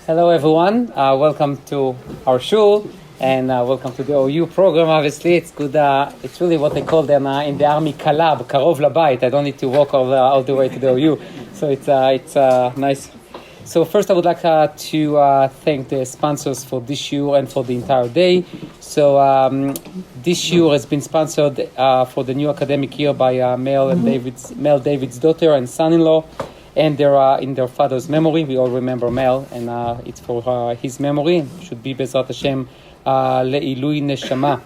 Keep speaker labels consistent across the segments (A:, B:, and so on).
A: Hello everyone, welcome to our shul and welcome to the OU program. Obviously it's good, it's really what they call them in the army kalab, karov labayit. I don't need to walk all the way to the OU, so it's nice. So first I would like to thank the sponsors for this shiur and for the entire day. So this shiur has been sponsored for the new academic year by Mel David's daughter and son-in-law. And they're in their father's memory. We all remember Mel, and it's for his memory. It should be Bezrat Hashem le'ilui neshama.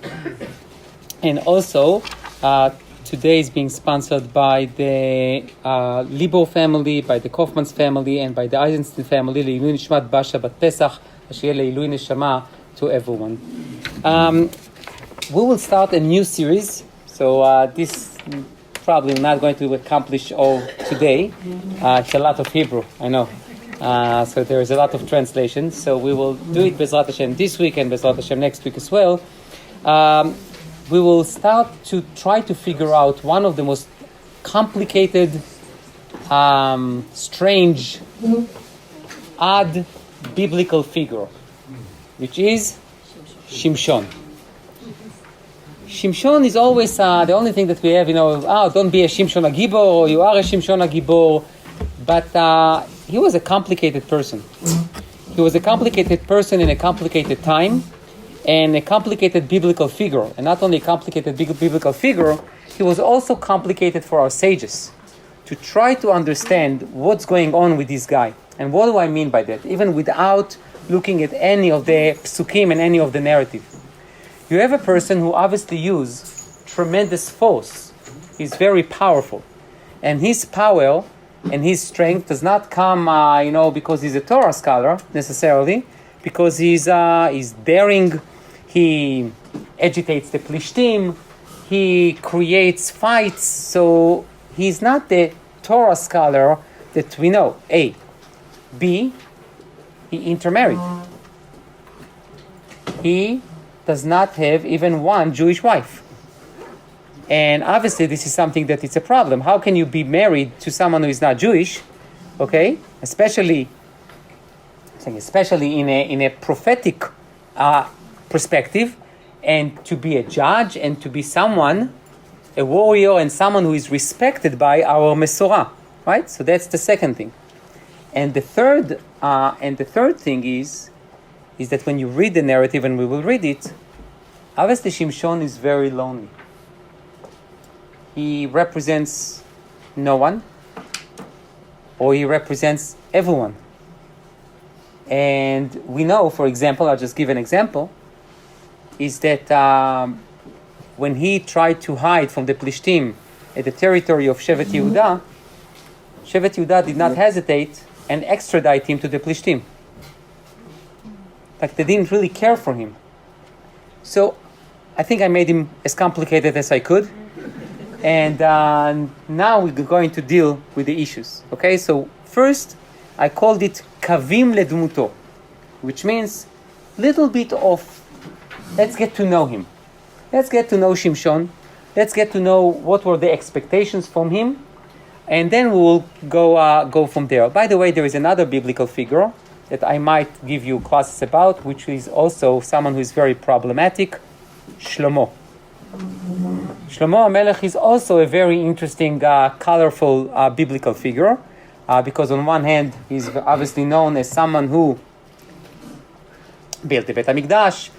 A: And also, today is being sponsored by the Libor family, by the Kaufman's family, and by the Eisenstein family. Le'ilui nishmat Basha bat Pesach, asher le'ilui neshama to everyone. We will start a new series. So this probably not going to accomplish all today. It's a lot of Hebrew, I know. So there is a lot of translation. So we will do it Bezrat Hashem this week and Bezrat Hashem next week as well. We will start to try to figure out one of the most complicated, strange, odd biblical figure, which is Shimshon. Shimshon is always the only thing that we have, don't be a Shimshon Agibor, or you are a Shimshon Agibor. But he was a complicated person. He was a complicated person in a complicated time, and a complicated biblical figure. And not only a complicated biblical figure, he was also complicated for our sages to try to understand what's going on with this guy. And what do I mean by that? Even without looking at any of the psukim and any of the narrative. You have a person who obviously uses tremendous force. He's very powerful. And his power and his strength does not come, because he's a Torah scholar, necessarily. Because he's daring, he agitates the Plishtim, he creates fights. So he's not the Torah scholar that we know. A. B. He intermarried. He does not have even one Jewish wife. And obviously this is something that it's a problem. How can you be married to someone who is not Jewish? Okay? Especially in a prophetic perspective, and to be a judge and to be someone, a warrior and someone who is respected by our Mesorah. Right? So that's the second thing. And the third thing is that when you read the narrative, and we will read it, obviously Shimshon is very lonely. He represents no one, or he represents everyone. And we know, for example, I'll just give an example, is that when he tried to hide from the Plishtim at the territory of Shevet Yehuda, Shevet Yehuda did not hesitate and extradite him to the Plishtim. Like, they didn't really care for him. So I think I made him as complicated as I could. And now we're going to deal with the issues. Okay, so first I called it Kavim Ledmuto, which means little bit of, let's get to know him. Let's get to know Shimshon. Let's get to know what were the expectations from him. And then we will go from there. By the way, there is another biblical figure that I might give you classes about, which is also someone who is very problematic, Shlomo. Shlomo HaMelech is also a very interesting, colorful biblical figure, because on one hand, he's obviously known as someone who built the Bet HaMikdash,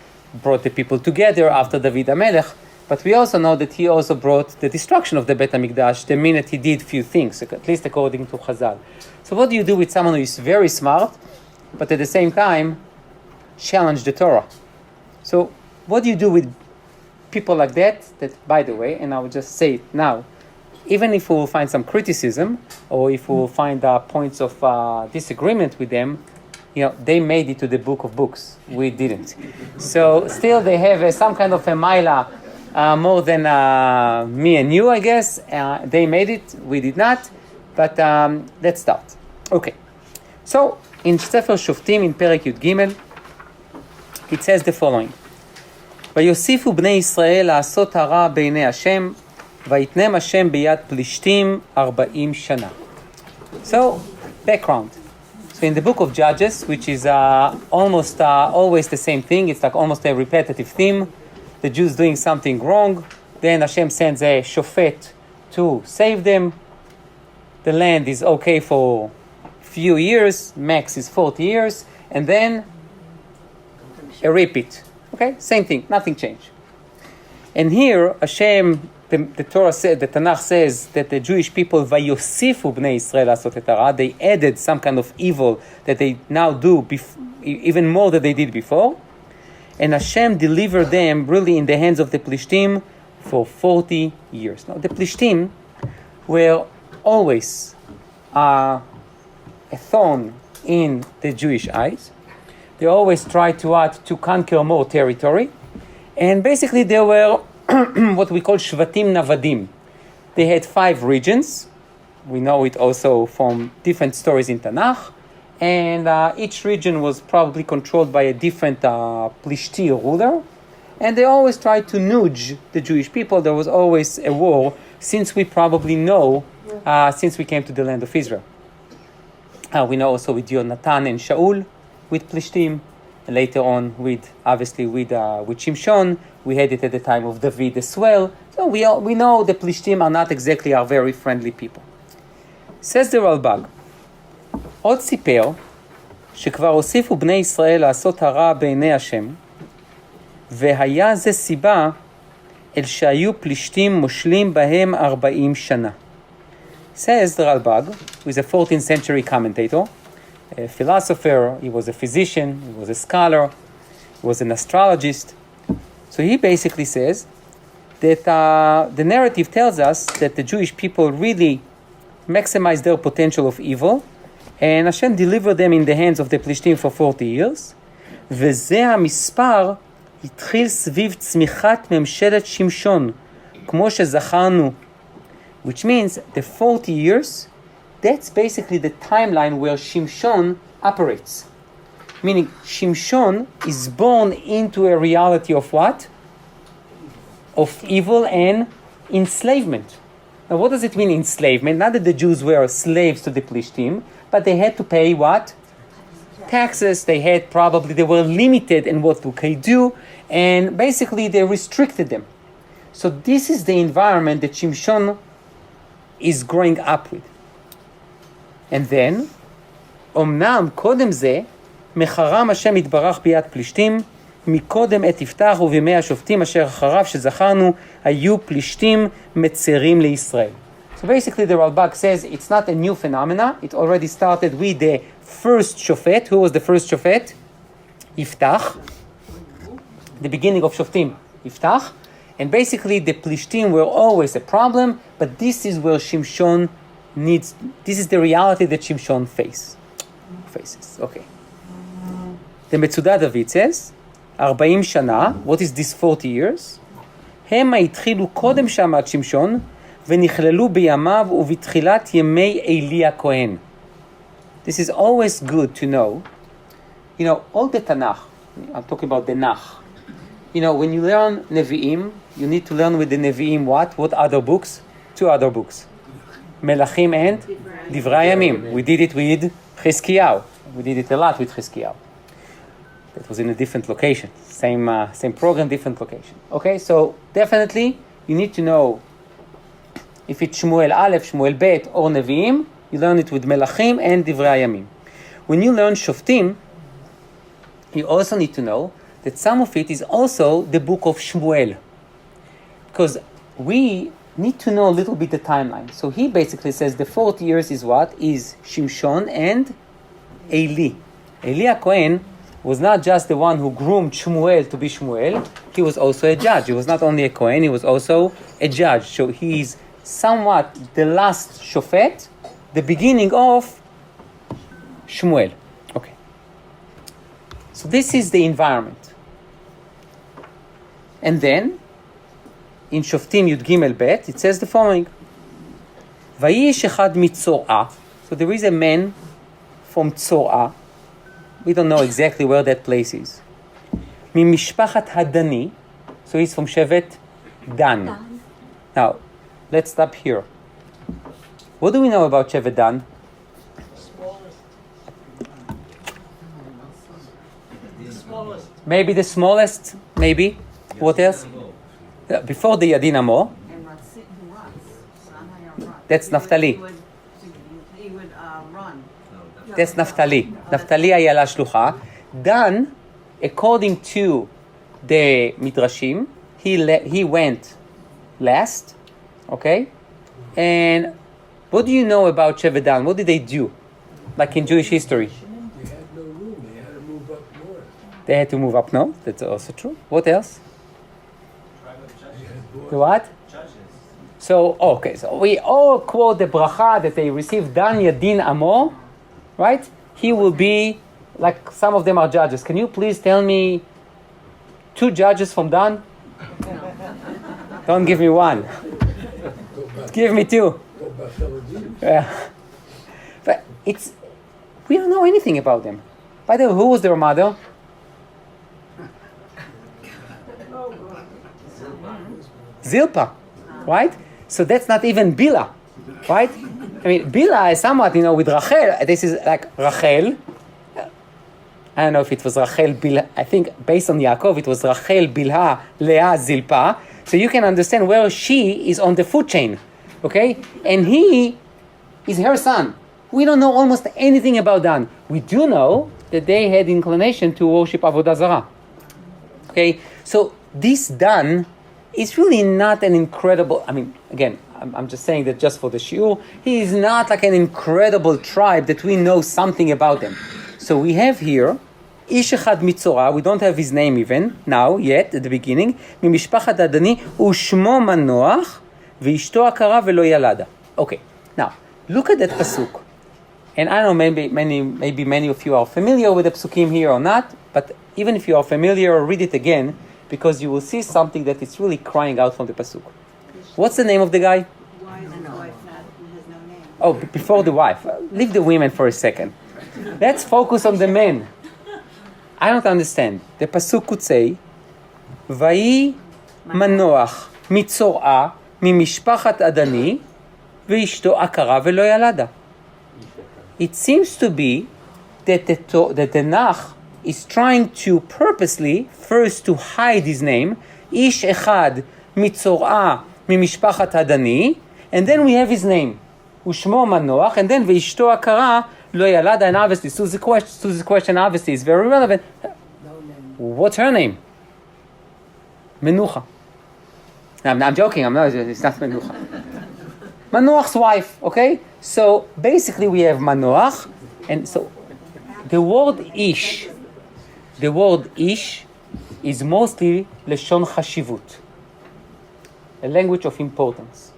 A: brought the people together after David HaMelech, but we also know that he also brought the destruction of the Bet HaMikdash the minute he did few things, at least according to Chazal. So what do you do with someone who is very smart, but at the same time challenge the Torah? So what do you do with people like that, by the way, and I will just say it now, even if we will find some criticism, or if we will find points of disagreement with them, they made it to the book of books. We didn't. So still they have some kind of a maila more than me and you, I guess. They made it, we did not. But let's start. Okay. So in Sefer Shoftim, in Perek Yud Gimel, it says the following: ויוסיפו בני ישראל לעשות הרע בעיני השם, ויתנם השם ביד פלישתים 40 שנה. So, background. So in the book of Judges, which is almost always the same thing, it's like almost a repetitive theme. The Jews doing something wrong, then Hashem sends a shofet to save them. The land is okay for few years, max is 40 years, and then a repeat. Okay, same thing, nothing changed. And here Hashem, the Torah said, the Tanakh says that the Jewish people, vayosifu bnei Israel asot et hara, they added some kind of evil that they now do even more than they did before. And Hashem delivered them really in the hands of the Plishtim for 40 years. Now the Plishtim were always a thorn in the Jewish eyes. They always tried to conquer more territory. And basically they were what we call Shvatim Navadim. They had 5 regions. We know it also from different stories in Tanakh. And each region was probably controlled by a different Plishti ruler. And they always tried to nudge the Jewish people. There was always a war, since we probably know, since we came to the land of Israel. We know also with Yonatan and Shaul, with Plishtim, and later on with Shimshon. We had it at the time of David as well. So we know the Plishtim are not exactly our very friendly people. Says the Ralbag, עוד סיפר שכבר הוסיפו בני ישראל לעשות הרע בעיני השם, והיה זה סיבה אל שהיו פלישתים מושלים בהם 40 שנה. Says the Ralbag, who is a 14th century commentator, a philosopher, he was a physician, he was a scholar, he was an astrologist. So he basically says that the narrative tells us that the Jewish people really maximized their potential of evil, and Hashem delivered them in the hands of the Plishtim for 40 years. וזה המספר התחיל סביב צמיחת ממשלת שמשון, כמו שזכרנו. Which means the 40 years, that's basically the timeline where Shimshon operates. Meaning Shimshon is born into a reality of what? Of evil and enslavement. Now what does it mean, enslavement? Not that the Jews were slaves to the Plishtim, but they had to pay what? Taxes. They were limited in what they could do, and basically they restricted them. So this is the environment that Shimshon is growing up with. And then, אמנם קודם זה, מחרם השם יתברך ביד פלישתים, מקודם את יפתח ובימי השופטים אשר אחריו שזכרנו, היו פלישתים מצרים לישראל. So basically the Ralbag says it's not a new phenomena. It already started with the first shofet. Who was the first shofet? Yiftach. The beginning of Shoftim, Yiftach. And basically the Plishtim were always a problem, but this is where Shimshon this is the reality that Shimshon faces. Okay. The Metzudah David says, 40 שנה, what is this 40 years? הם התחילו קודם שעמד שמשון, ונכללו בימיו ובתחילת ימי עלי הכהן. This is always good to know. All the Tanakh, I'm talking about the NACH. When you learn Nevi'im, you need to learn with the Nevi'im what? What other books? 2 other books. Melachim and Divrei Yamim. We did it with Chizkiyahu. We did it a lot with Chizkiyahu. That was in a different location. Same program, different location. Okay, so definitely you need to know if it's Shmuel Aleph, Shmuel Bet, or Nevi'im, you learn it with Melachim and Divrei Yamim. When you learn Shoftim, you also need to know that some of it is also the book of Shmuel. Because we need to know a little bit the timeline. So he basically says the 40 years is what? Is Shimshon and Eli. Eli HaKohen was not just the one who groomed Shmuel to be Shmuel, he was also a judge. He was not only a Kohen, he was also a judge. So he is somewhat the last Shofet, the beginning of Shmuel. Okay. So this is the environment. And then, in Shoftim Yud Gimel Bet, it says the following. Vayish echad mitzorah. So there is a man from Tzorah. We don't know exactly where that place is. Mimishpachat Hadani. So he's from Shevet Dan. Now, let's stop here. What do we know about Shevet Dan? Maybe the smallest, maybe. What else? Before the Yadin Amo. That's Naphtali.
B: He would run.
A: That's Naphtali. Naphtali היה לה שלוחה. Dan, according to the Midrashim, he went last, okay? And what do you know about Shevet Dan? What did they do, like in Jewish history?
C: They had no room. They had to move up north.
A: They had to move up north. That's also true. What else? The what? So, okay, so we all quote the bracha that they received Dan Yadin Amo, right? He will be, like some of them are judges. Can you please tell me 2 judges from Dan? Don't give me 1. Give me 2. Yeah. But we don't know anything about them. By the way, who was their mother? Zilpah, right? So that's not even Bila, right? I mean, Bila is somewhat, with Rachel. This is like Rachel. I don't know if it was Rachel Bilha. I think based on Yaakov, it was Rachel Bilha Leah Zilpah. So you can understand where she is on the food chain, okay? And he is her son. We don't know almost anything about Dan. We do know that they had inclination to worship Avodah Zarah. Okay, so this Dan is really not an incredible, again, I'm just saying that just for the shiur, he is not like an incredible tribe that we know something about them. So we have here, Ish Echad Mitzorah, we don't have his name even, now, yet, at the beginning, Mimishpachat Adani, Ushmo Manoach, V'ishto Akara V'lo Yalada. Okay, now, look at that pasuk. And I don't know, maybe many of you are familiar with the psukim here or not, but even if you are familiar, read it again, because you will see something that is really crying out from the pasuk. What's the name of the guy?
B: Why is his wife has no name?
A: Oh, before the wife. Leave the women for a second. Let's focus on the men. I don't understand. The pasuk could say, Vayi Manoach Mitzorah Mimishpachat Adani V'ishto Akara V'lo Yalada. It seems to be that the NACH is trying to purposely first to hide his name, Ish Echad Mitzorah Mimishpachat Adani, and then we have his name, Ushmo Manoach, and then V'ishto Akara Lo Yalada, and obviously Suzy's question obviously is very relevant. What's her name? Menucha. I'm joking. It's not Menucha. Manoach's wife. Okay. So basically, we have Manoach, and so the word Ish is mostly Leshon Chashivut, a language of importance.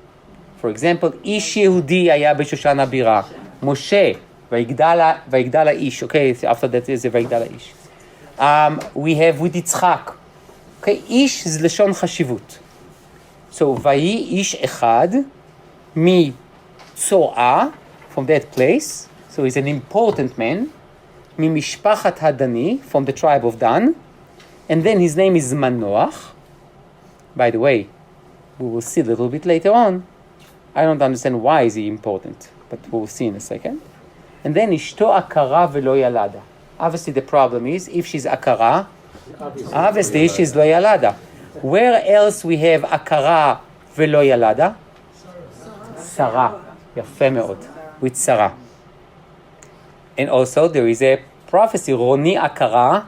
A: For example, Ish Yehudi haya b'Shoshan Abira. Moshe vayigdala Ish. Okay, after that is a vayigdala Ish. We have with Yitzchak. Okay, Ish is Leshon Chashivut. So Vayi Ish Echad Mi Tzorah, from that place. So he's an important man. Mi Mishpachat Hadani, from the tribe of Dan. And then his name is Manoach. By the way, we will see a little bit later on. I don't understand why is he important, but we'll see in a second. And then Ishto Akara V'lo Yalada. Obviously the problem is, if she's Akara, obviously she's Lo Yalada. Where else we have Akara V'lo Yalada? Sarah. Yafeh me'od. With Sarah. And also there is a prophecy, Roni Akara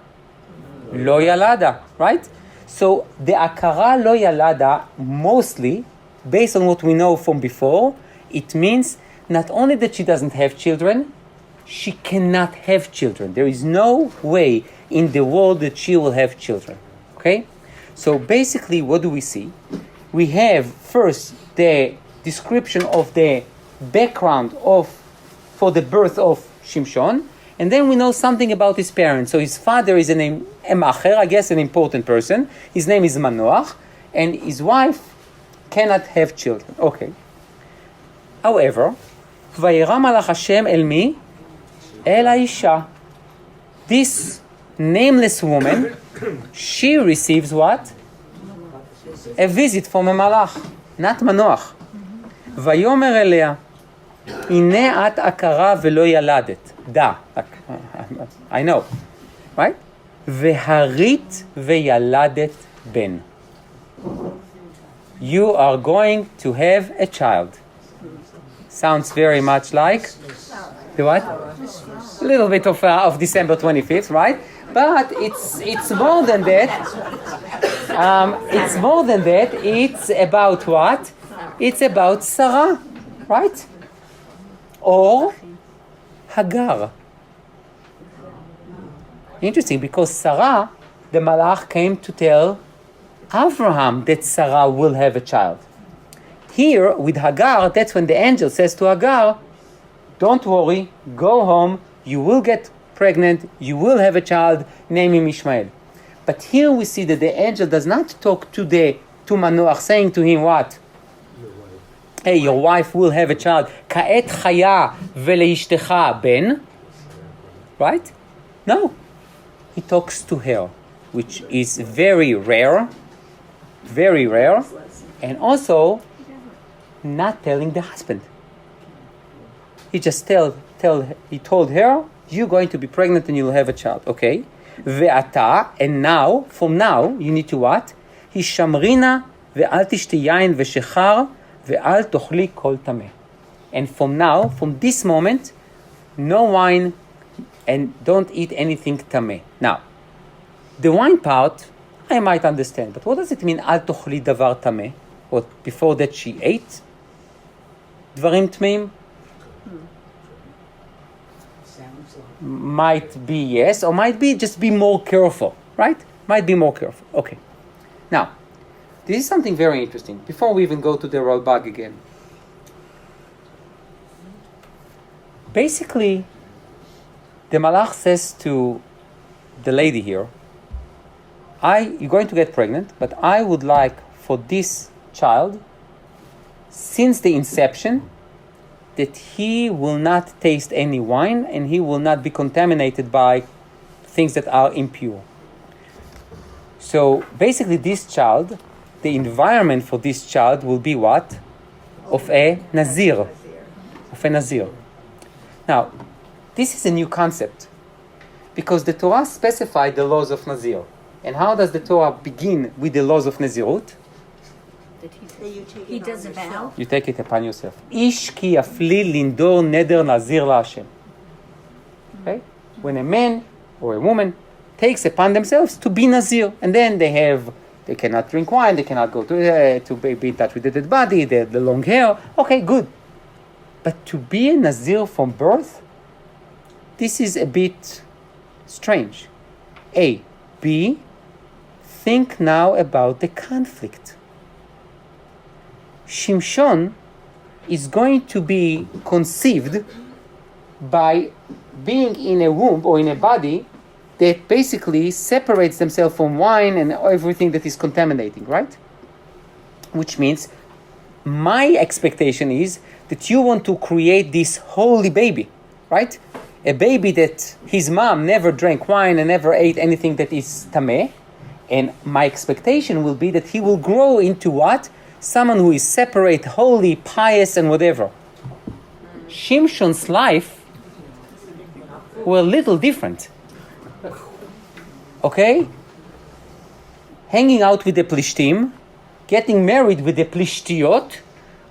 A: Lo Yalada, right? So the Akara Lo Yalada, mostly, based on what we know from before, it means not only that she doesn't have children, she cannot have children. There is no way in the world that she will have children. Okay? So basically, what do we see? We have first the description of the background for the birth of Shimshon, and then we know something about his parents. So his father is a macher, I guess an important person. His name is Manoach, and his wife cannot have children. Okay. However, Vayera malach Hashem el mi? El Aisha. This nameless woman, she receives what? A visit from a malach, not Manoach. Vayomer elea, הנה את עקרה ולא ילדת. Da. I know. Right? והרית וילדת בן. You are going to have a child. Sounds very much like the what? A little bit of December 25th, right? But it's more than that. It's more than that. It's about what? It's about Sarah, right? Or Hagar. Interesting, because Sarah, the Malach came to tell Abraham that Sarah will have a child. Here, with Hagar, that's when the angel says to Hagar, don't worry, go home, you will get pregnant, you will have a child, name him Ishmael. But here we see that the angel does not talk to Manoach, saying to him what? Hey, your wife will have a child. Ka'et chaya veleishtecha ben. Right? No. He talks to her, which is very rare, and also not telling the husband. He just he told her, you're going to be pregnant and you'll have a child. Okay. Ve'ata, and now, from now, you need to what? Hishamrina ve'al tishti yain ve'shechar ve'al tochli kol tameh. And from now, from this moment, no wine and don't eat anything tameh. Now, the wine part, I might understand, but what does it mean, al tochli davar tameh? What, before that she ate dvarim tmeim? Might be yes, or might be just be more careful, right? Might be more careful. Okay. Now, this is something very interesting. Before we even go to the Rabbi again. Basically, the Malach says to the lady here, you're going to get pregnant, but I would like for this child, since the inception, that he will not taste any wine and he will not be contaminated by things that are impure. So basically this child, the environment for this child will be what? Of a Nazir. Of a Nazir. Now, this is a new concept because the Torah specified the laws of Nazir. And how does the Torah begin with the laws of Nazirut?
B: He does a vow.
A: You take it upon yourself. Ish ki yafli lindor neder nazir laHashem. Okay? When a man or a woman takes upon themselves to be Nazir, and then they cannot drink wine, they cannot go to be in touch with the dead body, the long hair. Okay, good. But to be a Nazir from birth, this is a bit strange. A. B. Think now about the conflict. Shimshon is going to be conceived by being in a womb or in a body that basically separates themselves from wine and everything that is contaminating, right? Which means my expectation is that you want to create this holy baby, right? A baby that his mom never drank wine and never ate anything that is tameh. And my expectation will be that he will grow into what? Someone who is separate, holy, pious, and whatever. Shimshon's life were a little different. Okay? Hanging out with the Plishtim, getting married with the Plishtiyot,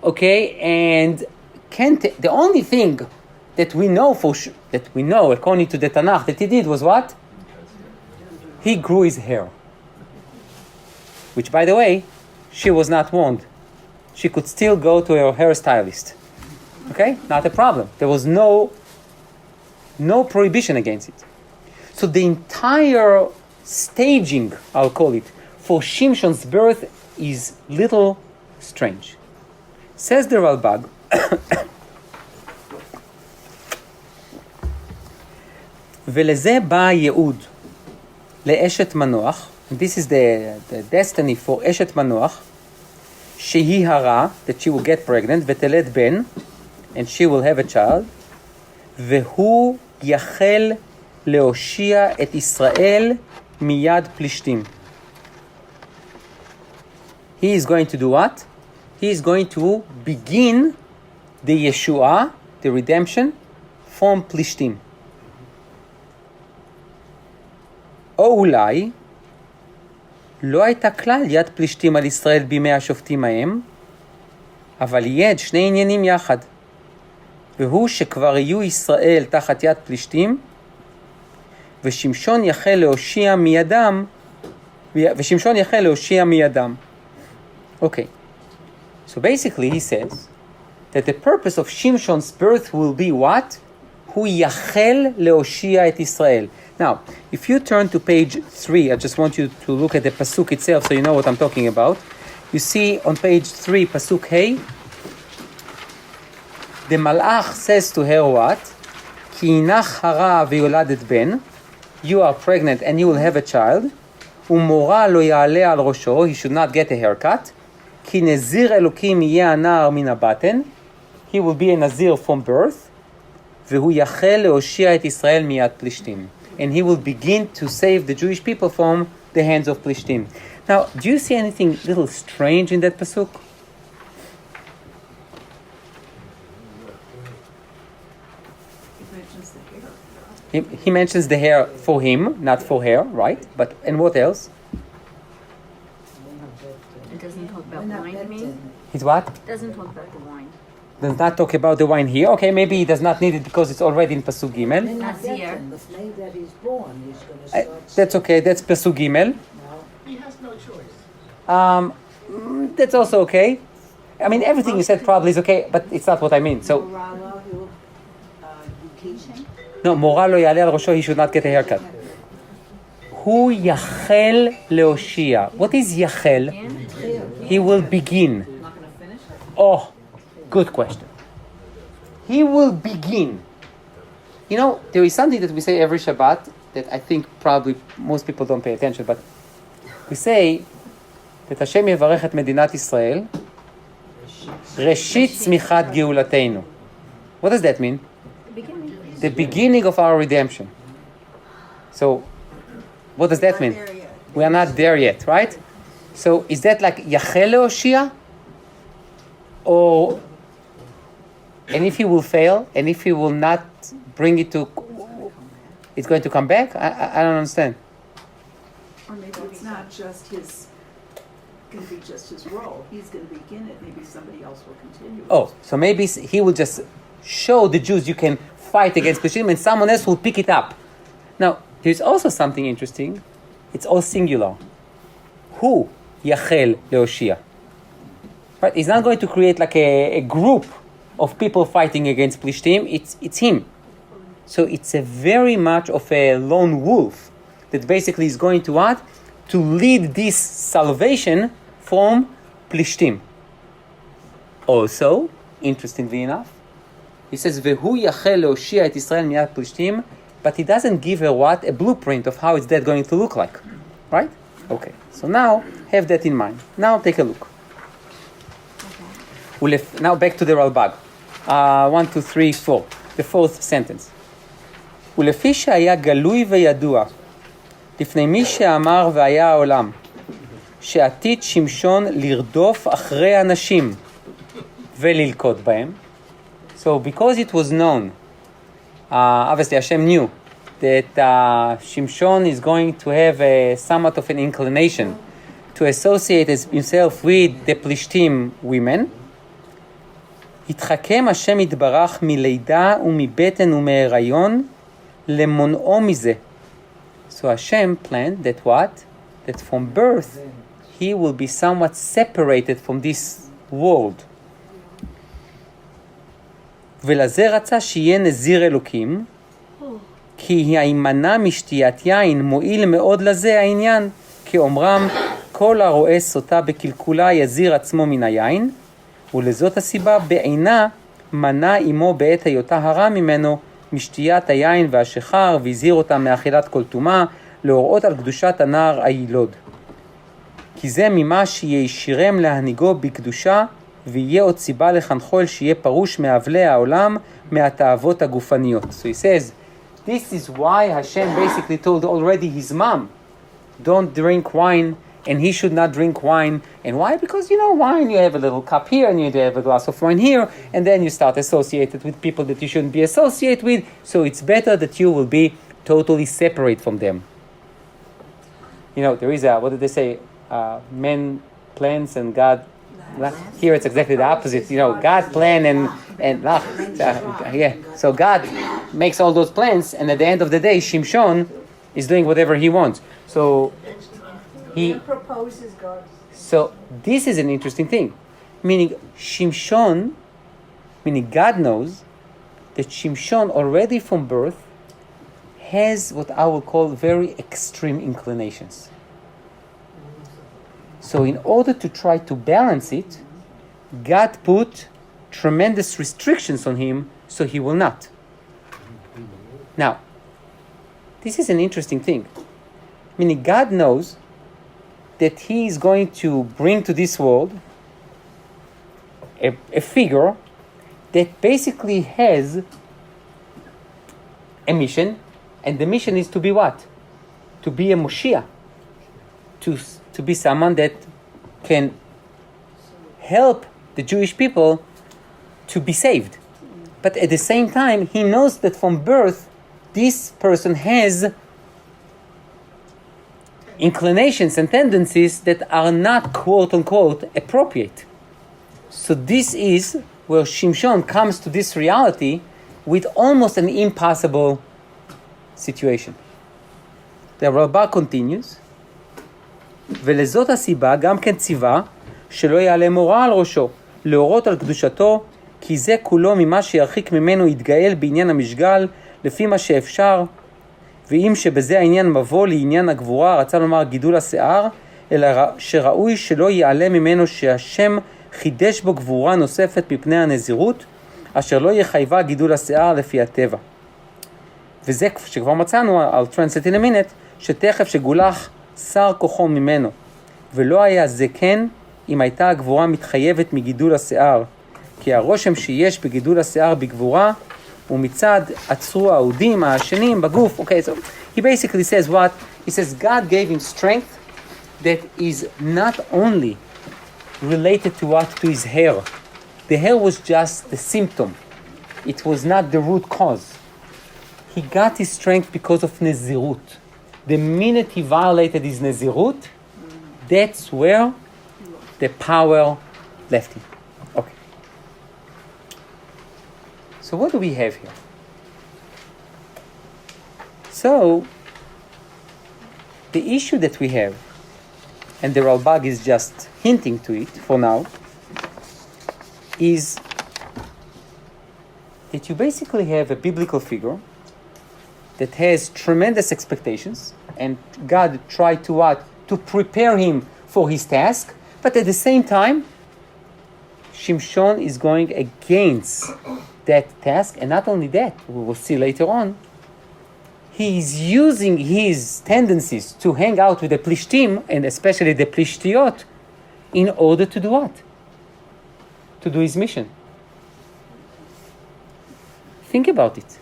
A: okay, and the only thing that we know according to the Tanakh that he did was what? He grew his hair. Which, by the way, she was not warned. She could still go to her hairstylist. Okay? Not a problem. There was no prohibition against it. So the entire staging, I'll call it, for Shimshon's birth is little strange. Says the Rabbi, ולזה בא הייעוד לאשת מנוח, this is the destiny for אשת מנוח, שהיא הרה, that she will get pregnant, ותלד בן, and she will have a child, והוא יחל להושיע את ישראל מיד פלישתים. He is going to do what? He is going to begin the Yeshua, the redemption, from Plishtim. או אולי לא הייתה כלל יד פלישתים על ישראל בימי השופטים ההם, אבל יד שני עניינים יחד. והוא שכבר יהיו ישראל תחת יד פלישתים, ושמשון יחל להושיע מידם. Okay. So basically he says that the purpose of Shimshon's birth will be what? הוא יחל להושיע את ישראל. Now, if you turn to page 3, I just want you to look at the pasuk itself so you know what I'm talking about. You see on page 3, pasuk Hey, the malach says to her what? כי הינך הרה ויולדת בן, you are pregnant and you will have a child, ומורה לא יעלה על ראשו, he should not get a haircut, כי נזיר אלוקים יהיה הנער מן הבטן, he will be a nazir from birth, והוא יחל להושיע את ישראל מיד פלישתים. And he will begin to save the Jewish people from the hands of Plishtim. Now, do you see anything little strange in that pasuk? He mentions the hair for him, not for her, right? But and what else?
B: It doesn't talk about wine, you mean?
A: He's what?
B: It doesn't talk about the wine.
A: Does not talk about the wine here. Okay, maybe he does not need it because it's already in pasuk gimel.
B: Nazir.
D: The day that he's born, he's going to start.
A: That's okay. That's pasuk gimel.
C: He has no choice.
A: That's also okay. I mean, everything you said probably is okay, but it's not what I mean. So, no, מורה לא יעלה על ראשו, he should not get a haircut. הוא יחל להושיע. What is יחל? He will begin. Oh, good question. He will begin. You know, there is something that we say every Shabbat that I think probably most people don't pay attention, but we say that Hashem יברך את מדינת ישראל ראשית צמיחת גאולתנו. What does that mean? The beginning of our redemption. So, what does that mean? We are not there yet, right? So, is that like Yachel Leoshia? Or, and if he will fail, and if he will not bring it to, it's going to come back? I don't understand.
E: Or maybe it's not just his, going to be just his role. He's going to begin it. Maybe somebody else will continue.
A: Oh, so maybe he will just show the Jews you can fight against Plishtim and someone else will pick it up. Now, there's also something interesting. It's all singular. Who Yachel Leoshia? Right? He's not going to create like a group of people fighting against Plishtim. It's him. So it's a very much of a lone wolf that basically is going to what? To lead this salvation from Plishtim. Also, interestingly enough, he says, "Vehu yachel leoshia et Israel miyad Plishtim," but he doesn't give her what? A blueprint of how is that going to look like, right? Okay, so now have that in mind. Now take a look. Now back to the Ralbag. 1, 2, 3, 4. The fourth sentence. ולפי שהיה גלוי וידוע לפני מי שאמר והיה העולם שעתיד שמשון לרדוף אחרי אנשים וללכוד בהם. So because it was known, obviously Hashem knew that Shimshon is going to have somewhat of an inclination to associate himself with the Plishtim women, התחכם השם יתברך מלידה ומבטן ומהיריון למונעו מזה. So Hashem planned that what? That from birth he will be somewhat separated from this world. ולזה רצה שיהיה נזיר אלוקים, כי הימנע משתיית יין מועיל מאוד לזה העניין, כי אומרם כל הרואה סוטה בקלקולה יזיר עצמו מן היין, ולזאת הסיבה בעינה מנע עמו בעת היותה הרע ממנו משתיית היין והשחר, והזהיר אותה מאכילת כל טומאה, להוראות על קדושת הנער הילוד. כי זה ממה שישירם להנהיגו בקדושה, ויהיה עוד סיבה לחנכו שיהיה פרוש מאבלי העולם, מהתאוות הגופניות. So he says, this is why Hashem basically told already his mom, don't drink wine, and he should not drink wine. And why? Because, wine, you have a little cup here, and you have a glass of wine here, and then you start associated with people that you shouldn't be associated with, so it's better that you will be totally separate from them. there is what did they say? Men plans and God. Here it's exactly the opposite. God plan and yeah. So God makes all those plans, and at the end of the day, Shimshon is doing whatever he wants. So he
D: proposes God.
A: So this is an interesting thing, meaning Shimshon, meaning God knows that Shimshon already from birth has what I will call very extreme inclinations. So in order to try to balance it, God put tremendous restrictions on him so he will not. Now, this is an interesting thing. Meaning God knows that he is going to bring to this world a figure that basically has a mission, and the mission is to be what? To be a Moshiach. To be someone that can help the Jewish people to be saved. But at the same time, he knows that from birth, this person has inclinations and tendencies that are not quote-unquote appropriate. So this is where Shimshon comes to this reality with almost an impossible situation. The Rabbi continues, ולזאת הסיבה גם כן ציווה שלא יעלה מורא על ראשו, להורות על קדושתו, כי זה כולו ממה שירחיק ממנו יתגאל בעניין המשגל, לפי מה שאפשר, ואם שבזה העניין מבוא לעניין הגבורה, רצה לומר גידול השיער, אלא שראוי שלא יעלה ממנו שהשם חידש בו גבורה נוספת מפני הנזירות, אשר לא יחייבה גידול השיער לפי הטבע. וזה שכבר מצאנו, I'll translate in a minute, שתכף שגולח שר כוחו ממנו, ולא היה זה כן אם הייתה הגבורה מתחייבת מגידול השיער, כי הרושם שיש בגידול השיער בגבורה, ומצד עצרו העודים העשנים בגוף. Okay, so he basically says what? He says God gave him strength that is not only related to what? To his hair. The hair was just the symptom. It was not the root cause. He got his strength because of Nezirut. The minute he violated his Nezirut, that's where the power left him. Okay. So what do we have here? So, the issue that we have, and the Ralbag is just hinting to it for now, is that you basically have a biblical figure that has tremendous expectations, and God tried to what? To prepare him for his task, but at the same time, Shimshon is going against that task, and not only that, we will see later on, he is using his tendencies to hang out with the Plishtim, and especially the Plishtiyot, in order to do what? To do his mission. Think about it.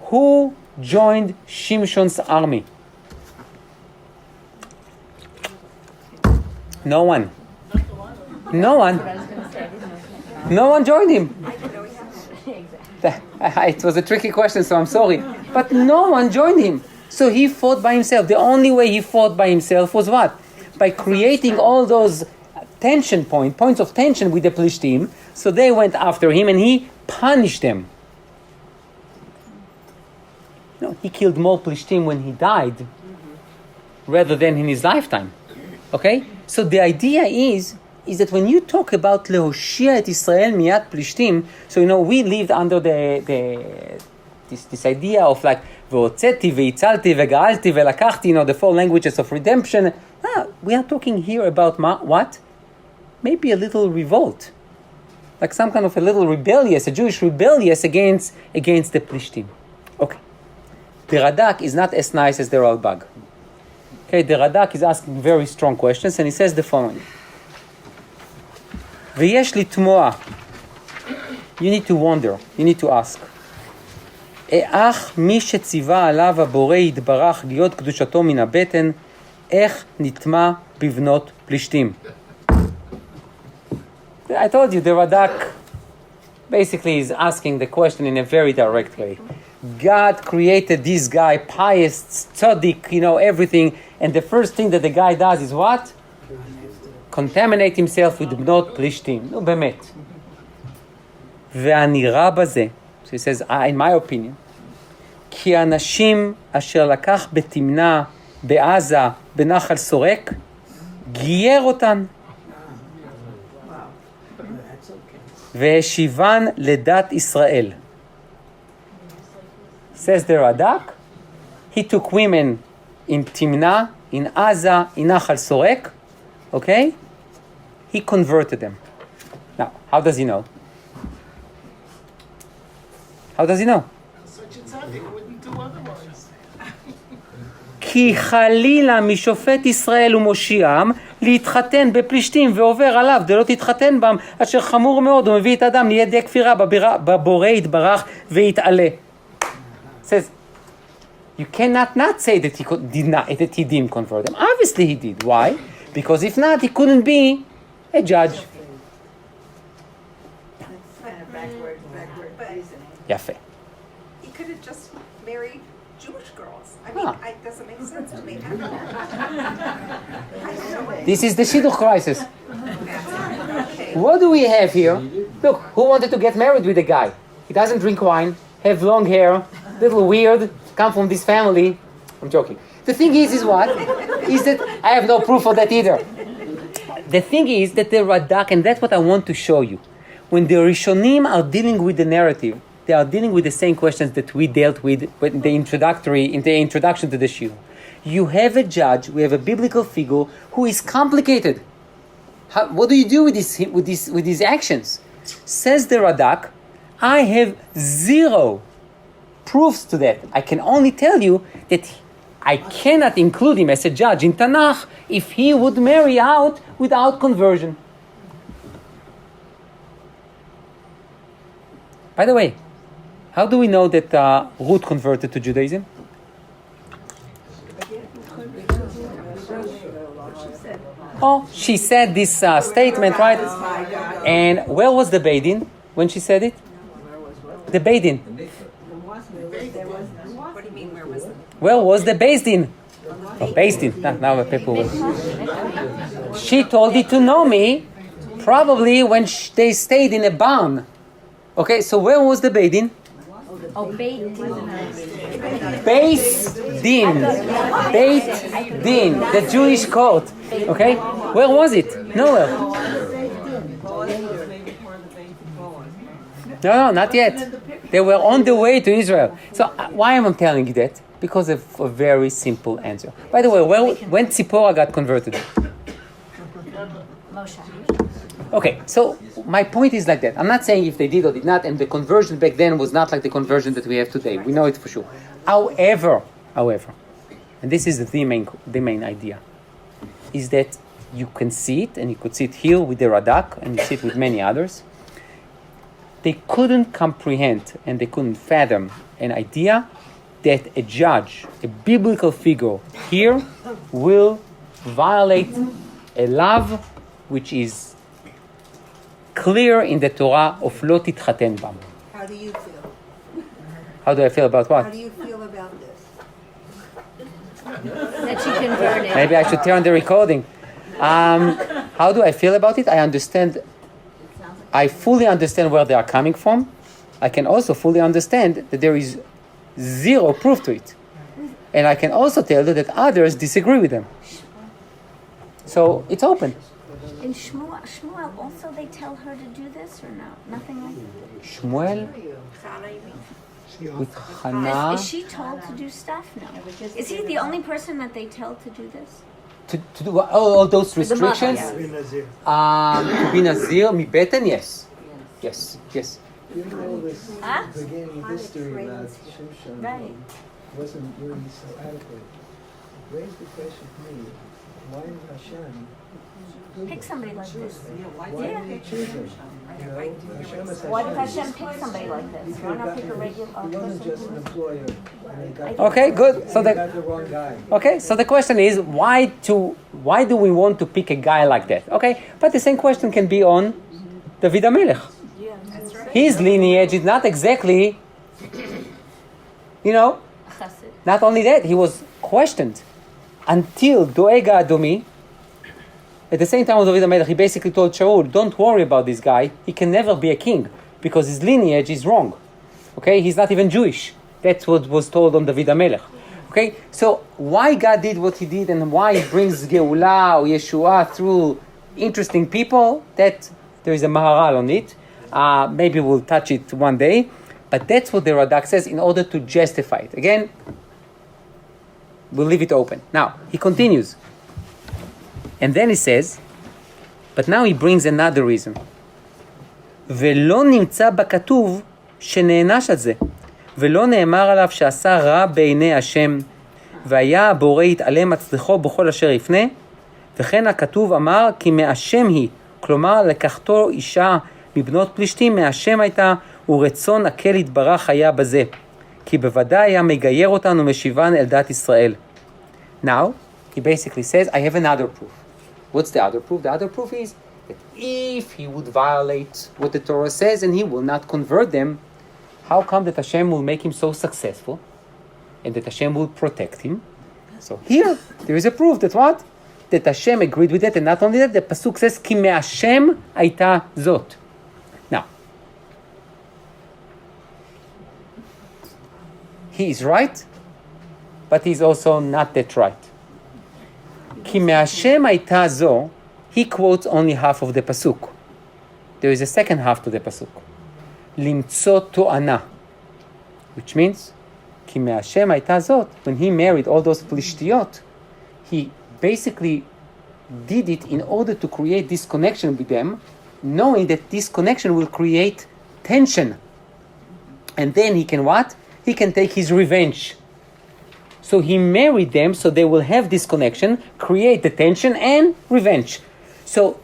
A: Who joined Shimshon's army? No one. No one. No one joined him. It was a tricky question, so I'm sorry. But no one joined him. So he fought by himself. The only way he fought by himself was what? By creating all those points of tension with the Plishtim. So they went after him and he punished them. No, he killed more Plishtim when he died rather than in his lifetime. Okay? So the idea is that when you talk about Lehoshia et Israel miyat Plishtim, so we lived under this idea of like V'otzeti v'itzalti v'ga'alti v'lakachti, the four languages of redemption. We are talking here about what? Maybe a little revolt, like some kind of a little rebellious, a Jewish rebellious against the Plishtim. Okay. The Radak is not as nice as the Ralbag. Okay, the Radak is asking very strong questions, and he says the following. ויש לתמוע. You need to wonder, you need to ask. אך מי שציווה עליו הבורא יתברך להיות קדושתו מן הבטן, איך נטמע בבנות פלישתים? I told you, the Radak basically is asking the question in a very direct way. God created this guy, pious, tzaddik, everything, and the first thing that the guy does is what? Contaminate himself with bnot plishtim. No, באמת. והנראה בזה, so he says, in my opinion, כי האנשים אשר לקח בתמנה, בעזה, בנחל סורק, גייר אותן. והשיבן לדת ישראל. Says the Radak, he took women in Timna, in Aza, in Nachal Sorek, okay? He converted them. Now, how does he know? How does he know?
C: Such a tzaddik wouldn't do otherwise.
A: כי חלילה משופט ישראל ומושיעם להתחתן בפלישתים ועובר עליו דלא תתחתן בם אשר חמור מאוד ומביא את אדם לידי כפירה בבורא יתברך ויתעלה. Says you cannot not say that he didn't convert them. Obviously he did. Why? Because if not, he couldn't be a judge.
E: Backward reasoning.
A: יפה.
F: He could have just married Jewish girls. I mean, it doesn't make sense to me. I don't know.
A: This is the shidduch crisis.
F: Okay.
A: What do we have here? Look, who wanted to get married with a guy? He doesn't drink wine, have long hair, little weird, come from this family. I'm joking. The thing is what? Is that I have no proof of that either. The thing is that the Radak, and that's what I want to show you. When the Rishonim are dealing with the narrative, they are dealing with the same questions that we dealt with in the introduction to the shiur. You have a judge, we have a biblical figure who is complicated. What do you do with these actions? Says the Radak, I have zero proofs to that. I can only tell you that I cannot include him as a judge in Tanakh if he would marry out without conversion. By the way, how do we know that Ruth converted to Judaism? Oh, she said this statement, right? And where was the Beit Din when she said it? The Beit Din.
F: What do you mean, where was it?
A: Where was the Beit Din? Oh, Beit Din. Now the people will. She told it to Naomi, probably when they stayed in a barn. Okay, so where was the Beit Din?
B: Oh, Beit Din.
A: Beit Din. Beit Din, the Jewish court. Okay? Where was it? Nowhere. No, not yet. They were on the way to Israel. So why am I telling you that? Because of a very simple answer. By the way, when Tzipporah got converted?
B: Moshe.
A: Okay, so my point is like that. I'm not saying if they did or did not, and the conversion back then was not like the conversion that we have today. We know it for sure. However, and this is the main idea, is that you can see it, and you could see it here with the Radak, and you see it with many others. They couldn't comprehend and they couldn't fathom an idea that a judge, a biblical figure here, will violate a love which is clear in the Torah of lo titchaten bam.
F: How do you feel?
A: How do I feel about what?
F: How do you feel about this?
B: That she converted.
A: Maybe I should turn the recording. How do I feel about it? I fully understand where they are coming from. I can also fully understand that there is zero proof to it. And I can also tell you that others disagree with them. So it's open.
B: In Shmuel, also they tell her to do this or no? Nothing like that?
A: Shmuel
F: Chana, you mean?
A: with Hannah.
B: Is she told to do stuff? No. Is he the only person that they tell to do this?
A: To do all those
B: The mother,
A: restrictions?
B: yeah.
A: To be Nazir, mibeten, yes. Yes.
G: You know this
B: Huh?
G: beginning history about Shimshon
B: Right.
G: wasn't really so adequate. Raised the question to me, why did Hashem
B: Pick somebody like this.
G: why did he choose him? You know, Hashem is
B: Why did
G: Hashem.
B: Hashem pick somebody like
G: He
B: this?
G: could
B: Why
G: have
B: not pick a
G: gotten-
B: regular
G: He wasn't just an
B: person?
G: employer. And he got
A: Okay, good. So
G: he
A: the
G: got the wrong guy.
A: Okay, so the question is, why do we want to pick a guy like that? Okay, but the same question can be on David HaMelech. His lineage is not exactly
B: Chassid.
A: Not only that, he was questioned until Doega Adomi. At the same time of David HaMelech, he basically told Shaul, don't worry about this guy. He can never be a king because his lineage is wrong. Okay, he's not even Jewish. That's what was told on David HaMelech. Okay, so why God did what he did and why he brings Geulah or Yeshua through interesting people, that there is a Maharal on it. Maybe we'll touch it one day. But that's what the Radak says in order to justify it. Again, we'll leave it open. Now, he continues. And then he says, but now he brings another reason. ולא נמצא בכתוב שנענש על זה. ולא נאמר עליו שעשה רע בעיני השם. והיה הבורא יתעלם הצלחו בכל אשר יפנה. וכן הכתוב אמר כי מהשם היא. כלומר, לקחתו אישה מבנות פלישתים מהשם הייתה, ורצון הקל יתברך היה בזה. כי בוודאי היה מגייר אותנו משיבן אל דת ישראל. Now, he basically says, I have another proof. What's the other proof? The other proof is that if he would violate what the Torah says and he will not convert them, how come that Hashem will make him so successful and that Hashem will protect him? So here, there is a proof that what? That Hashem agreed with it, and not only that, the Pasuk says, כי מהשם הייתה זאת. Now, he is right, but he's also not that right. כי מהשם הייתה זו, he quotes only half of the pasuk. There is a second half to the pasuk. למצוא תואנה, which means, כי מהשם הייתה זאת, when he married all those פלישתיות, he basically did it in order to create this connection with them, knowing that this connection will create tension. And then he can what? He can take his revenge. So he married them so they will have this connection, create the tension and revenge. So,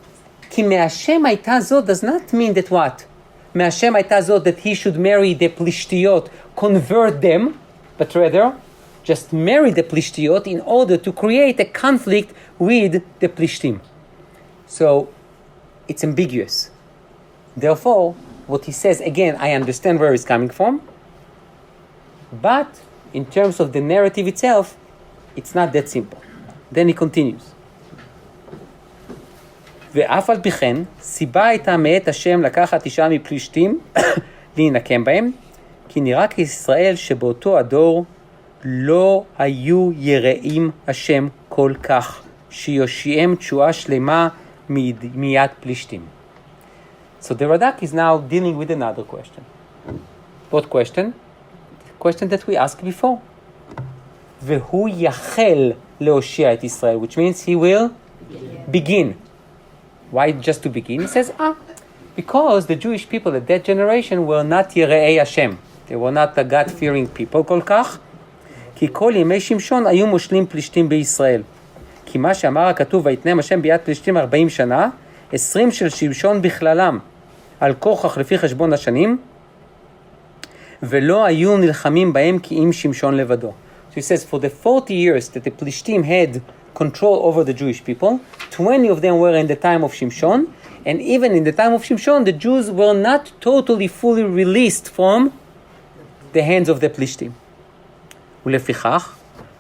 A: כי מהשם הייתה זאת does not mean that what? מהשם הייתה זאת that he should marry the פלישתיות, convert them, but rather just marry the פלישתיות in order to create a conflict with the פלישתים. So, it's ambiguous. Therefore, what he says, again, I understand where he's coming from, but in terms of the narrative itself, it's not that simple. Then he continues. ואף על פי כן, סיבה הייתה מאת השם לקחת אישה מפלישתים להינקם בהם, כי נראה כישראל שבאותו הדור לא היו יראים השם כל כך, שיושיעם תשועה שלמה מיד פלישתים. So the Radak is now dealing with another question. What question? Question that we asked before. והוא יחל להושיע את ישראל, which means he will begin. Why just to begin? He says, because the Jewish people at that generation were not יראי השם. They were not the God-fearing people כל כך. כי כל ימי שמשון היו מושלים פלישתים בישראל. כי מה שאמר הכתוב, ויתנם השם ביד פלישתים 40 שנה, 20 של שמשון בכללם, על כוכך לפי חשבון השנים, ולא היו נלחמים בהם כי אם שמשון לבדו. So he says, for the 40 years that the Plishtim had control over the Jewish people, 20 of them were in the time of Shimshon, and even in the time of Shimshon, the Jews were not totally, fully released from the hands of the Plishtim. ולפיכך,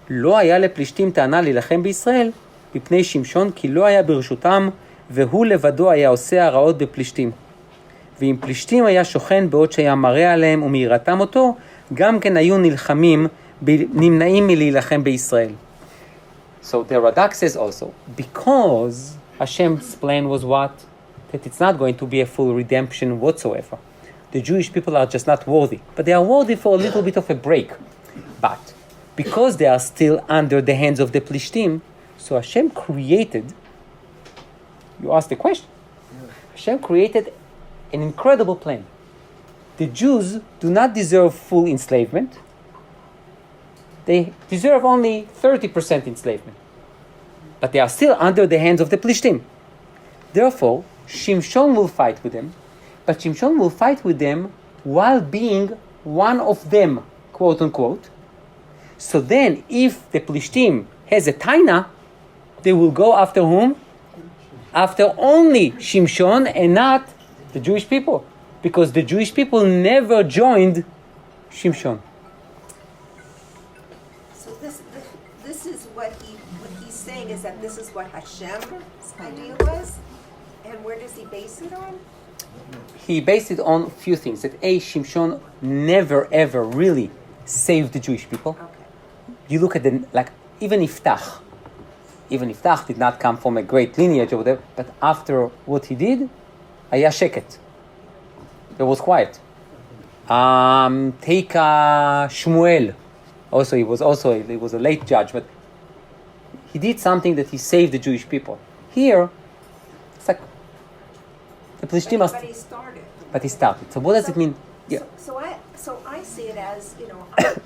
A: לא היה לפלישתים טענה להילחם בישראל, מפני שמשון, כי לא היה ברשותם, והוא לבדו היה עושה הרעות בפלישתים. ואם פלישתים היה שוכן בעוד שהיה מראה עליהם ומהירתם אותו, גם כן היו נמנעים מלהילחם בישראל. So the Radak says also, because Hashem's plan was what? That it's not going to be a full redemption whatsoever. The Jewish people are just not worthy. But they are worthy for a little bit of a break. But because they are still under the hands of the Plishtim, so Hashem created, you asked the question, Hashem created an incredible plan. The Jews do not deserve full enslavement. They deserve only 30% enslavement. But they are still under the hands of the Plishtim. Therefore, Shimshon will fight with them, but Shimshon will fight with them while being one of them, quote unquote. So then, if the Plishtim has a taina, they will go after whom? After only Shimshon and not the Jewish people. Because the Jewish people never joined Shimshon.
F: this is what he's saying is that this is what Hashem's idea was, and where does he base it on?
A: He based it on a few things. That Shimshon never ever really saved the Jewish people.
F: Okay.
A: You look at even Iftach did not come from a great lineage or whatever, but after what he did, היה שקט. There was quiet. Take Shmuel. He was a late judge, but he did something that he saved the Jewish people. Here, it's like the Plishtim
F: But he started.
A: But he started. So what does it mean? Yeah.
F: So I see it as,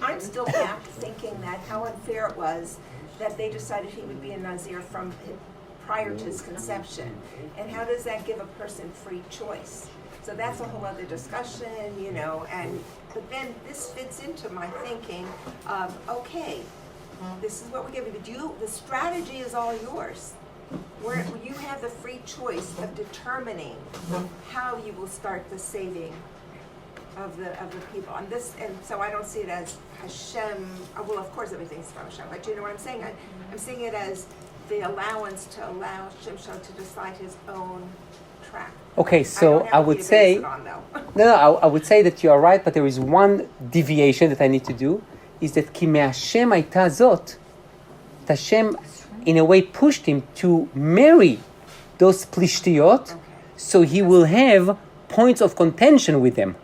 F: I'm still back thinking that how unfair it was that they decided he would be a Nazir from prior to his conception. And how does that give a person free choice? So that's a whole other discussion, but then this fits into my thinking of, okay, this is what we're giving, but the strategy is all yours. Where you have the free choice of determining how you will start the saving of the people. And so I don't see it as Hashem. Well, of course everything's from Hashem, but you know what I'm saying? I'm seeing it as the allowance to allow Shimshon to decide his own track.
A: Okay, so I would say I would say that you are right, but there is one deviation that I need to do, is that כי מהשם הייתה זאת, Hashem in a way pushed him to marry those Plishtiyot, so he will have points of contention with them.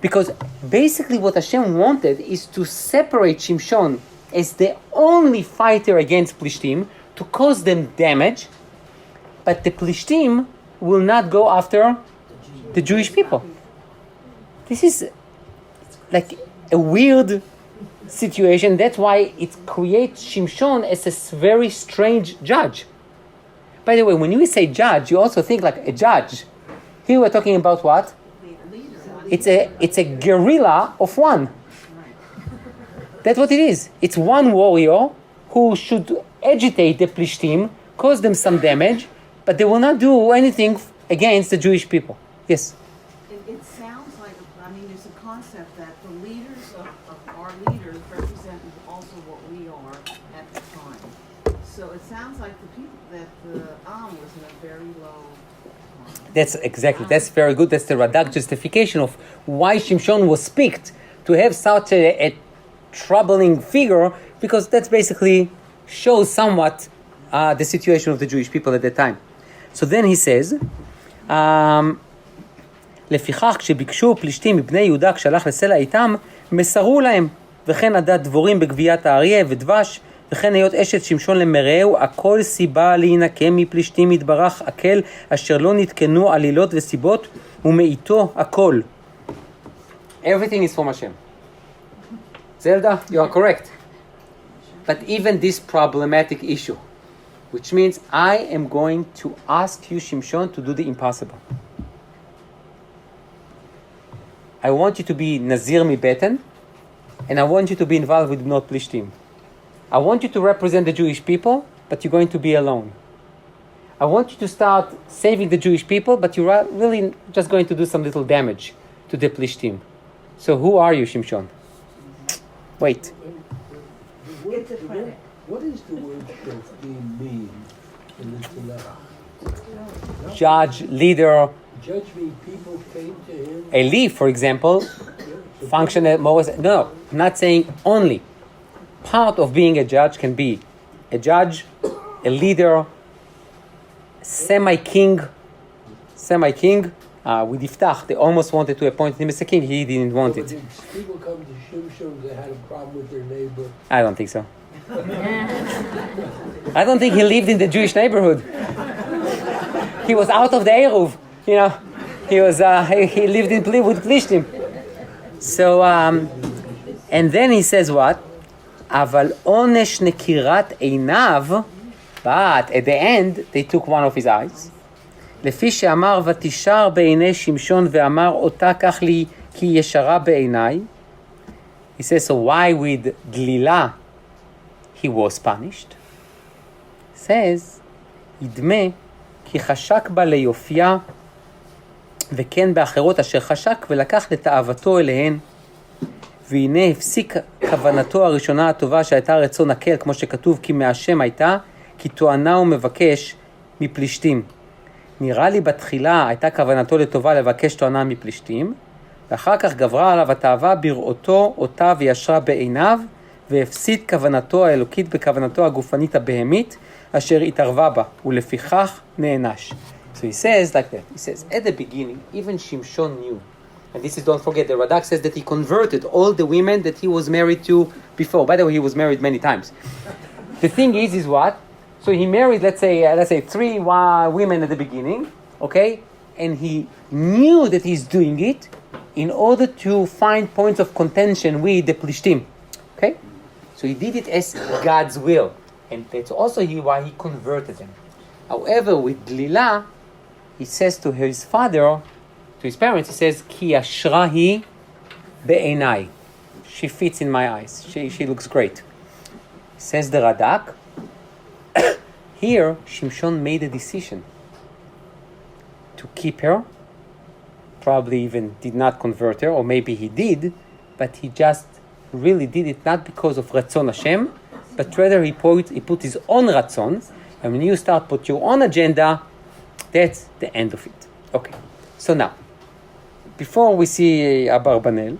A: Because basically what Hashem wanted is to separate Shimshon as the only fighter against Plishtim, to cause them damage, but the Plishtim will not go after the Jewish people. This is like a weird situation. That's why it creates Shimshon as a very strange judge. By the way, when you say judge, you also think like a judge. Here we're talking about what? It's a guerrilla of one. That's what it is. It's one warrior who should agitate the Plishtim, cause them some damage, but they will not do anything against the Jewish people. Yes?
H: It sounds like, there's a concept that the leaders of our leaders represent also what we are at the time. So it sounds like the people that the was in a very low.
A: That's very good. That's the Radak justification of why Shimshon was picked to have such a troubling figure, because that's basically shows somewhat the situation of the Jewish people at that time. So then he says, לפיכך כשביקשו פלישתים מבני יהודה כשהלך לסלע איתם, מסרו להם, וכן עדת דבורים בגביית האריה ודבש, וכן היות אשת שמשון למרעהו, הכל סיבה להינקם מפלישתים יתברך הקל, אשר לא נתקנו עלילות וסיבות, ומאיתו הכל. Everything is from Hashem. Zelda, you are correct. But even this problematic issue, which means I am going to ask you, Shimshon, to do the impossible. I want you to be Nazir Mibeten, and I want you to be involved with Bnot Plishtim. I want you to represent the Jewish people, but you're going to be alone. I want you to start saving the Jewish people, but you're really just going to do some little damage to the Plishtim. So who are you, Shimshon? Wait.
G: What is the word shoftim mean in the Tanakh?
A: Judge, leader.
G: Judge mean people came to him.
A: A leaf, for example, function as more. No, I'm not saying only. Part of being a judge can be a judge, a leader, semi-king. With Iftach, they almost wanted to appoint him as a king. He didn't want it.
G: Did people come to Shimshon that had a problem with their neighbor?
A: I don't think so. I don't think he lived in the Jewish neighborhood. He was out of the Eruv. He was. He lived with Plishtim. So, and then he says what? Aval onesh nekirat einav. But at the end, they took one of his eyes. לפי שאמר ותישר בעיני שמשון ואמר אותה כך לי כי ישרה בעיניי. He says, so why with דלילה he was punished? He says, ידמה כי חשק בה ליופייה וכן באחרות אשר חשק ולקח לתאוותו אליהן והנה הפסיק כוונתו הראשונה הטובה שהייתה רצון הקל, כמו שכתוב, כי מהשם הייתה, כי תואנה הוא מבקש מפלישתים. נראה לי בתחילה הייתה כוונתו לטובה לבקש תואנה מפלישתים, ואחר כך גברה עליו התאווה בראותו אותה וישרה בעיניו, והפסיד כוונתו האלוקית בכוונתו הגופנית הבהמית, אשר התערבה בה, ולפיכך נענש. So he says like that. He says, at the beginning, even Shimshon knew. And this is, don't forget, the Radak says that he converted all the women that he was married to before. By the way, he was married many times. The thing is what? So he married, let's say 3 women at the beginning, okay? And he knew that he's doing it in order to find points of contention with the Plishtim, okay? So he did it as God's will. And that's also why he converted them. However, with Delilah, he says to his father, to his parents, he says, Ki ashra hi be'enai. She fits in my eyes. She looks great. Says the Radak, here, Shimshon made a decision to keep her, probably even did not convert her, or maybe he did, but he just really did it not because of Ratzon Hashem, but rather he put his own Ratzon, and when you start put your own agenda, that's the end of it. Okay, so now, before we see Abarbanel,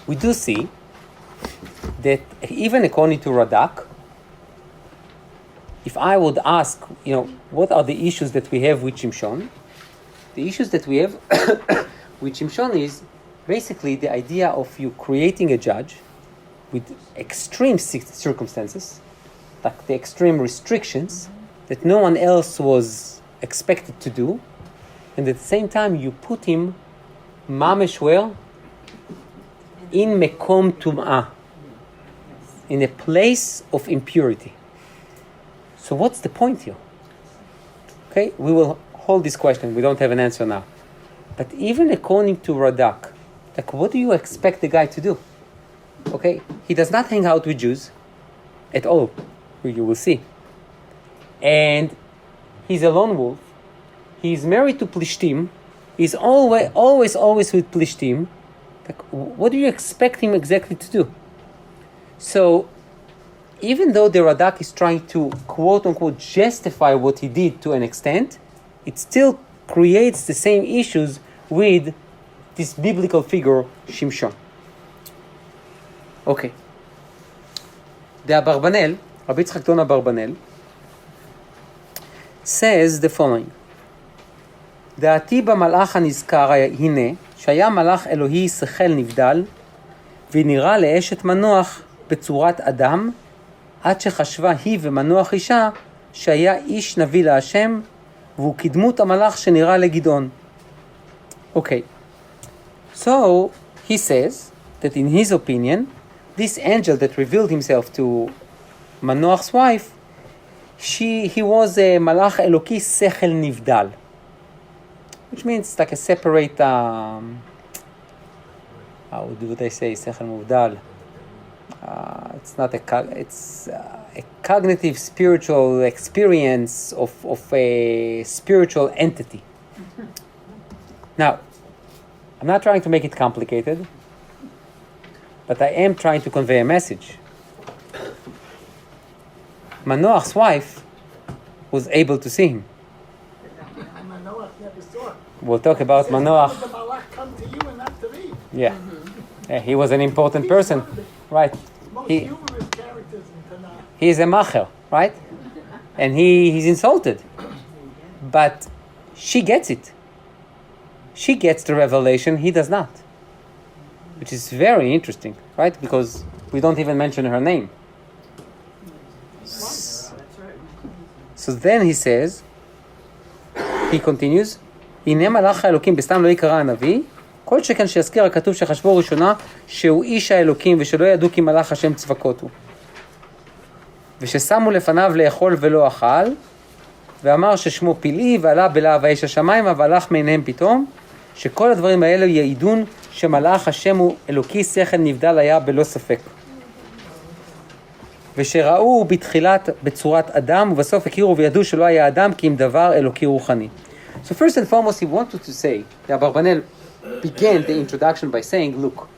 A: we do see that even according to Radak, if I would ask, what are the issues that we have with Shimshon? The issues that we have with Shimshon is basically the idea of you creating a judge with extreme circumstances, like the extreme restrictions that no one else was expected to do, and at the same time you put him mamesh where? In mekom tum'ah, in a place of impurity. So what's the point here? Okay, we will hold this question. We don't have an answer now. But even according to Radak, like, what do you expect the guy to do? Okay, he does not hang out with Jews at all. You will see. And he's a lone wolf. He's married to Plishtim. He's always with Plishtim. Like, what do you expect him exactly to do? So, even though the Radak is trying to quote-unquote justify what he did to an extent, it still creates the same issues with this biblical figure, Shimshon. Okay. The Abarbanel, Rabbi Yitzchak Don Abarbanel, says the following: דעתי במלאך הנזכר הנה, שהיה מלאך אלוהי שכל נבדל, ונראה לאשת מנוח בצורת אדם, עד שחשבה היא ומנוח אישה, שהיה איש נביא להשם, והוא כדמות המלאך שנראה לגדעון. Okay. So, he says that in his opinion, this angel that revealed himself to Manoach's wife, he was a malach eloki sechel nivdal, which means like a separate, how would I say sechel nivdal? It's not it's a cognitive spiritual experience of a spiritual entity. Now, I'm not trying to make it complicated, but I am trying to convey a message. Manoach's wife was able to see him.
C: Manoach never saw it.
A: We'll talk about Manoach.
C: The Malach come to you and not to me.
A: Yeah. Yeah, he was an important person, right?
C: Most
A: He-
C: humorous characters in Tanakh.
A: He's a macher, right? And he's insulted. But she gets it. She gets the revelation, he does not. Which is very interesting, right? Because we don't even mention her name. So then he says, he continues, הנה מלאך האלוקים בסתם לא יקרא הנביא, כל שכן שיזכיר הכתוב שחשבו ראשונה שהוא איש האלוקים ושלא ידעו כי מלאך השם צבקות הוא. וששמו לפניו לאכול ולא אכל, ואמר ששמו פלאי ועלה בלהב האש השמיים, אבל הלך מעיניהם פתאום, שכל הדברים האלו יעידון שמלאך השם הוא אלוקי שכל נבדל היה בלא ספק. ושראו בתחילת בצורת אדם, ובסוף הכירו וידעו שלא היה אדם כי אם דבר אלוקי רוחני. So first and foremost he wanted to say, the Abarbanel began the introduction by saying, look,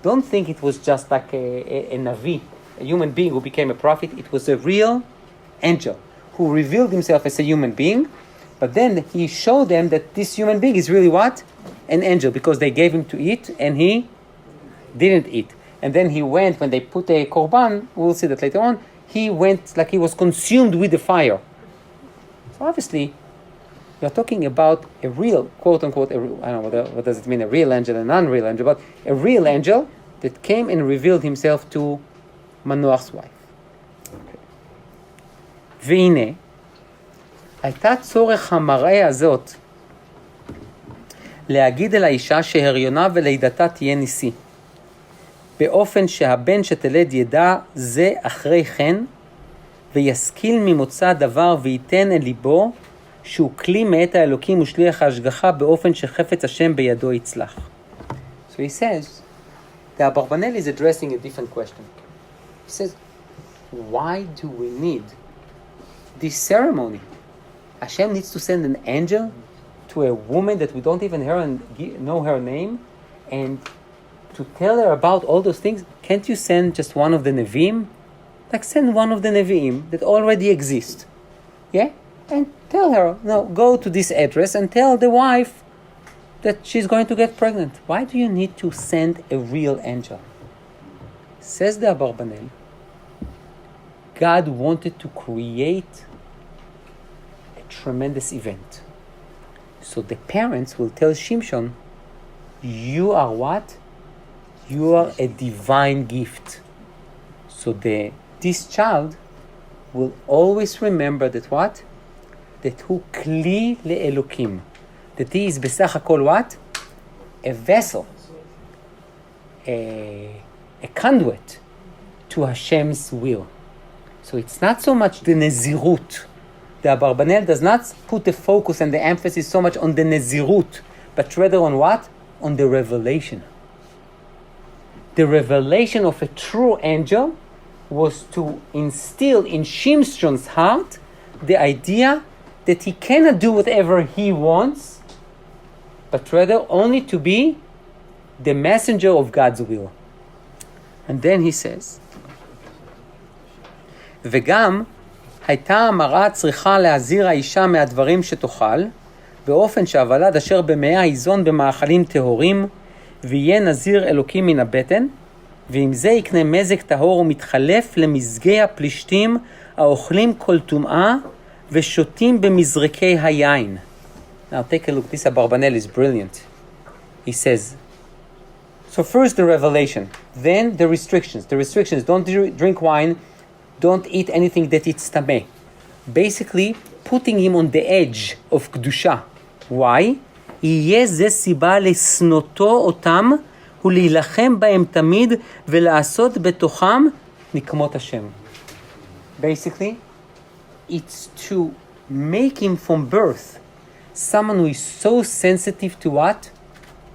A: don't think it was just like a Navi, a human being who became a prophet. It was a real angel who revealed himself as a human being, but then he showed them that this human being is really what? An angel, because they gave him to eat and he didn't eat. And then he went, when they put a korban, we'll see that later on, he went like he was consumed with the fire. So obviously, you're talking about a real, quote unquote, I don't know what does it mean, a real angel and an unreal angel, but a real angel that came and revealed himself to Manoach's wife. והנה, הייתה צורך המראה הזאת להגיד אל האישה שהריונה ולידתה תהיה ניסי, באופן שהבן שתלד ידע זה אחרי כן, וישכיל ממוצא דבר וייתן אל ליבו, שהוא כלי מאת האלוקים ושליח ההשגחה באופן שחפץ השם בידו יצלח. So he says, the Abarbanel is addressing a different question. He says, why do we need this ceremony? Hashem needs to send an angel to a woman that we don't even know her name, and to tell her about all those things. Can't you send just one of the Nevi'im? Like send one of the Nevi'im that already exist. Yeah? And tell her, no, go to this address and tell the wife that she's going to get pregnant. Why do you need to send a real angel? Says the Abarbanel, God wanted to create a tremendous event. So the parents will tell Shimshon, you are what? You are a divine gift. So this child will always remember that what? That hu kli le'elokim. That he is besach hakol what? A vessel. A conduit to Hashem's will. So it's not so much the nezirut. The Abarbanel does not put the focus and the emphasis so much on the nezirut, but rather on what? On the revelation. The revelation of a true angel was to instill in Shimshon's heart the idea that he cannot do whatever he wants, but rather only to be the messenger of God's will. And then he says, וגם הייתה המראה צריכה להזהיר האישה מהדברים שתאכל, באופן שהוולד אשר במאה איזון במאכלים טהורים, ויהיה נזיר אלוקים מן הבטן, ועם זה יקנה מזג טהור ומתחלף למזגי הפלישתים האוכלים כל טומאה ושותים במזרקי היין. Now take a look, this Abarbanel is brilliant. He says, so first the revelation, then the restrictions. The restrictions, don't drink wine, don't eat anything that it's tameh. Basically, putting him on the edge of Kedusha. Why? יהיה זה סיבה לשנותו אותם ולהילחם בהם תמיד ולעשות בתוכם נקמות השם. Basically, it's to make him from birth someone who is so sensitive to what?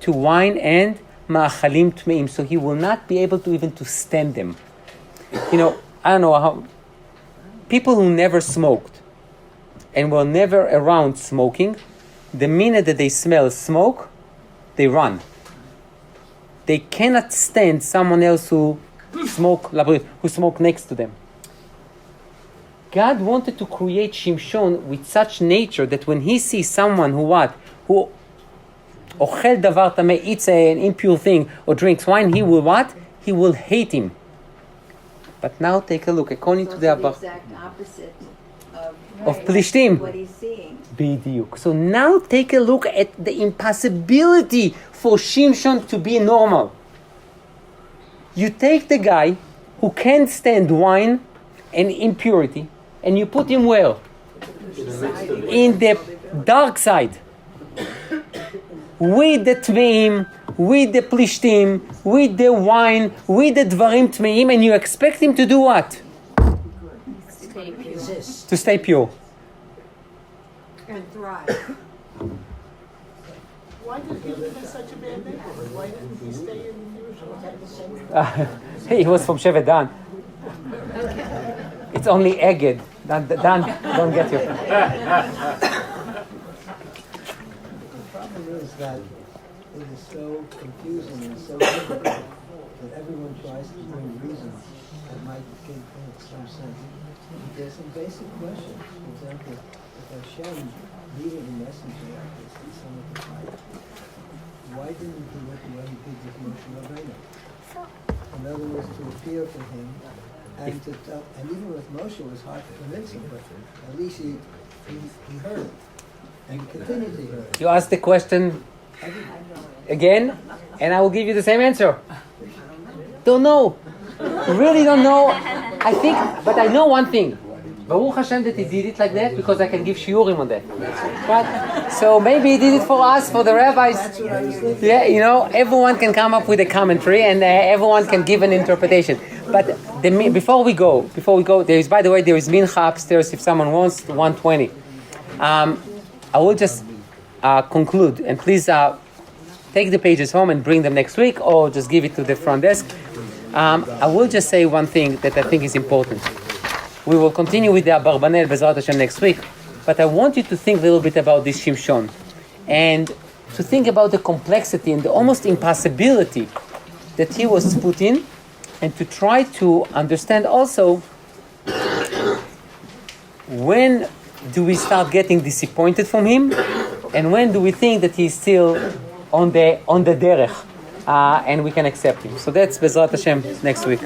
A: To wine and מאכלים טמאים. So he will not be able to even to stand them. You know, I don't know how people who never smoked and were never around smoking, the minute that they smell smoke, they run. They cannot stand someone else who smoke next to them. God wanted to create Shimshon with such nature that when he sees someone who ochel davar tameh, eats an impure thing or drinks wine, he will what? He will hate him. But now take a look, according to the
B: exact opposite
A: of Plishtim.
B: what he's seeing.
A: Bidiyuk. So now take a look at the impossibility for Shimshon to be normal. You take the guy who can't stand wine and impurity, and you put him where? In the dark side. With the Tmeim, with the Plishtim, with the wine, with the Dvarim Tmeim, and you expect him to do what? To stay pure.
E: And thrive.
C: Why did he live in such a bad neighborhood? Why didn't he stay in Yerushalayim?
A: He was from Shevet Dan. It's only Eged. Dan, don't get you.
G: The problem is that it is so confusing and so difficult that everyone tries to bring reasons that might make some sense. But there's some basic questions. For example, if Hashem needed a messenger like this in some of the fight, why didn't he do it the way he did with Moshe Rabbeinu? In other words, to appear for him and to tell, and even with Moshe it was hard to convince him, but at least he heard it. And he continued to hear it.
A: You asked the question again, and I will give you the same answer. Don't know. Really don't know. I think, but I know one thing. Baruch Hashem that he did it like that because I can give shiurim on that. Right? So maybe he did it for us, for the rabbis. Yeah, you know, everyone can come up with a commentary and everyone can give an interpretation. But before we go, there is, by the way, there is mincha upstairs if someone wants, 120. I will just conclude, and please take the pages home and bring them next week, or just give it to the front desk. I will just say one thing that I think is important. We will continue with the Abarbanel Bezrat Hashem next week, but I want you to think a little bit about this Shimshon, and to think about the complexity and the almost impossibility that he was put in, and to try to understand also when do we start getting disappointed from him, and when do we think that he's still on the derech, and we can accept him. So that's Bezrat Hashem next week.